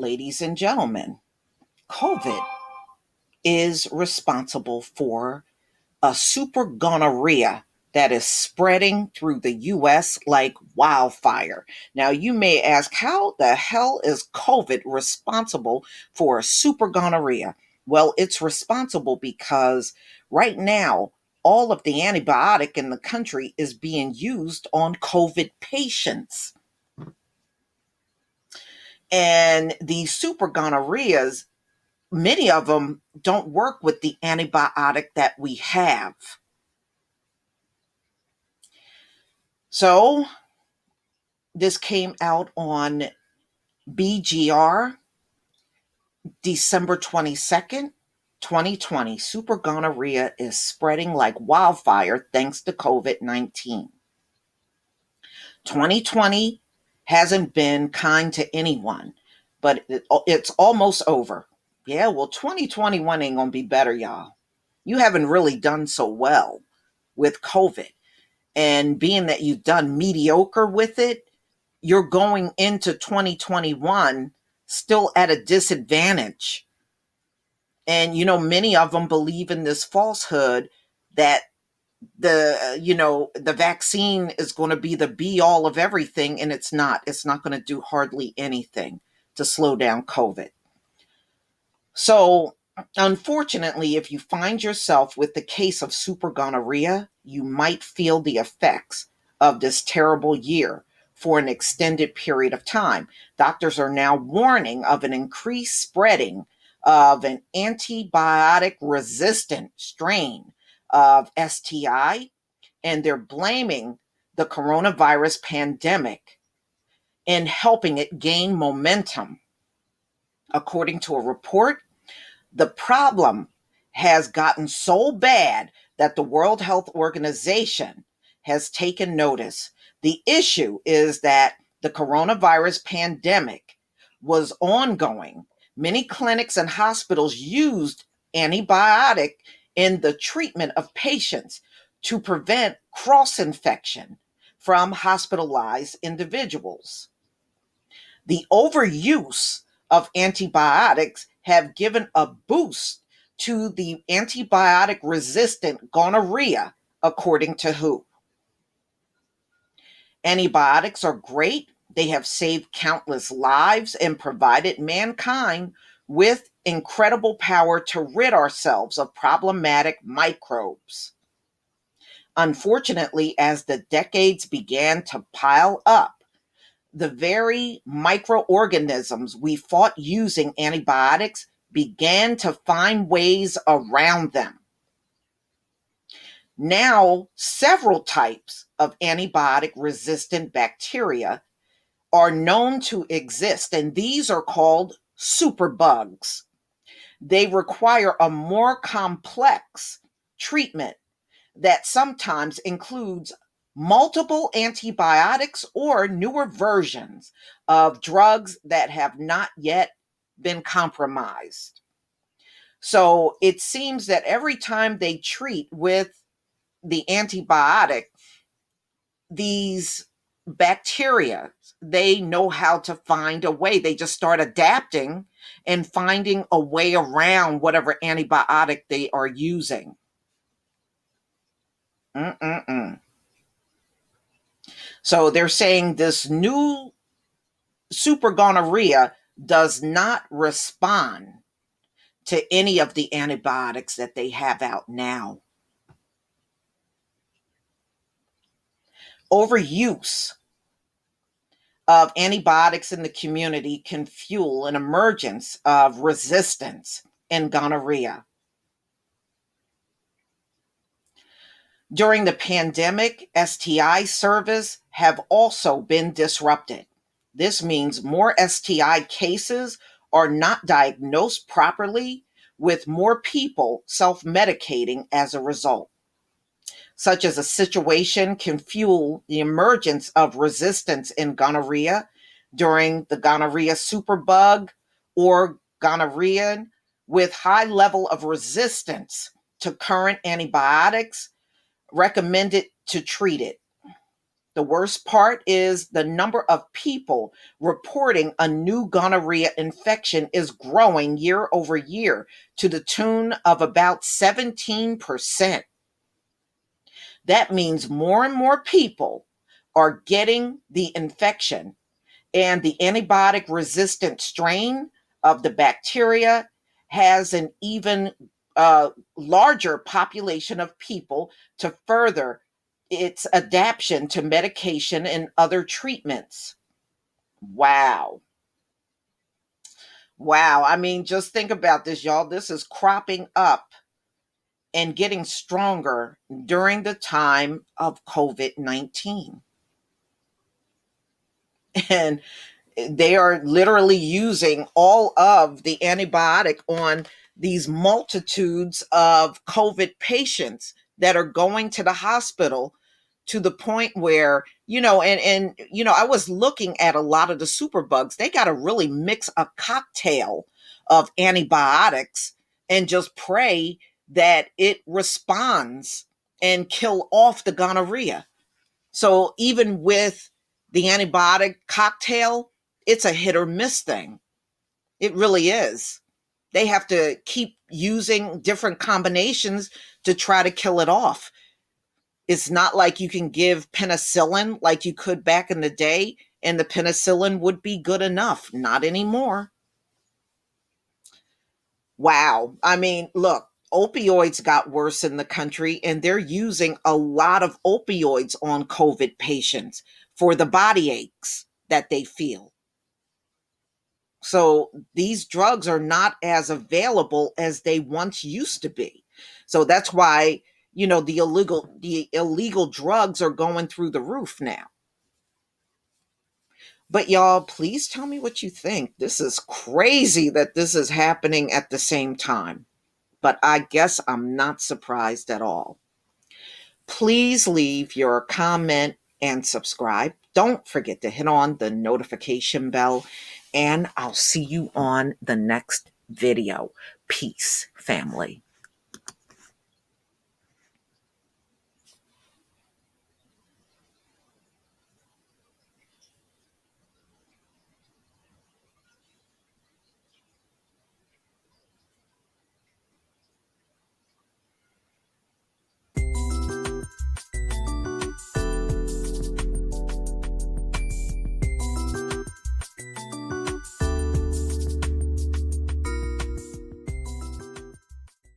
ladies and gentlemen, COVID is responsible for a super gonorrhea that is spreading through the US like wildfire. Now, you may ask, how the hell is COVID responsible for a super gonorrhea? Well, it's responsible because right now, all of the antibiotic in the country is being used on COVID patients. And these super gonorrheas, many of them don't work with the antibiotic that we have. So this came out on BGR December 22nd, 2020. Super gonorrhea is spreading like wildfire thanks to COVID-19. 2020 hasn't been kind to anyone, but it's almost over. Yeah, well, 2021 ain't going to be better, y'all. You haven't really done so well with COVID. And being that you've done mediocre with it, you're going into 2021 still at a disadvantage. And, many of them believe in this falsehood that the vaccine is going to be the be all of everything. And it's not. It's not going to do hardly anything to slow down COVID. So, unfortunately, if you find yourself with the case of super gonorrhea, you might feel the effects of this terrible year for an extended period of time. Doctors are now warning of an increased spreading of an antibiotic resistant strain of STI, and they're blaming the coronavirus pandemic in helping it gain momentum. According to a report, the problem has gotten so bad that the World Health Organization has taken notice. The issue is that the coronavirus pandemic was ongoing. Many clinics and hospitals used antibiotic in the treatment of patients to prevent cross-infection from hospitalized individuals. The overuse of antibiotics have given a boost to the antibiotic resistant gonorrhea, according to WHO. Antibiotics are great. They have saved countless lives and provided mankind with incredible power to rid ourselves of problematic microbes. Unfortunately, as the decades began to pile up, the very microorganisms we fought using antibiotics began to find ways around them. Now, several types of antibiotic-resistant bacteria are known to exist, and these are called superbugs. They require a more complex treatment that sometimes includes multiple antibiotics or newer versions of drugs that have not yet been compromised. So it seems that every time they treat with the antibiotic, these bacteria, they know how to find a way. They just start adapting and finding a way around whatever antibiotic they are using. So they're saying this new super gonorrhea does not respond to any of the antibiotics that they have out now. Overuse of antibiotics in the community can fuel an emergence of resistance in gonorrhea. During the pandemic, STI service have also been disrupted. This means more STI cases are not diagnosed properly, with more people self-medicating as a result. Such as a situation can fuel the emergence of resistance in gonorrhea during the gonorrhea superbug or gonorrhea with high level of resistance to current antibiotics recommended to treat it. The worst part is the number of people reporting a new gonorrhea infection is growing year over year to the tune of about 17%. That means more and more people are getting the infection, and the antibiotic resistant strain of the bacteria has an even larger population of people to further its adaptation to medication and other treatments. Wow. Wow. I mean, just think about this, y'all. This is cropping up and getting stronger during the time of COVID 19. And they are literally using all of the antibiotic on these multitudes of COVID patients that are going to the hospital, to the point where, I was looking at a lot of the superbugs. They got to really mix a cocktail of antibiotics and just pray that it responds and kill off the gonorrhea. So even with the antibiotic cocktail, it's a hit or miss thing. It really is. They have to keep using different combinations to try to kill it off. It's not like you can give penicillin like you could back in the day, and the penicillin would be good enough. Not anymore. Wow. I mean, look, opioids got worse in the country, and they're using a lot of opioids on COVID patients for the body aches that they feel. So these drugs are not as available as they once used to be. So that's why, the illegal drugs are going through the roof now. But y'all, please tell me what you think. This is crazy that this is happening at the same time. But I guess I'm not surprised at all. Please leave your comment and subscribe. Don't forget to hit on the notification bell, and I'll see you on the next video. Peace, family.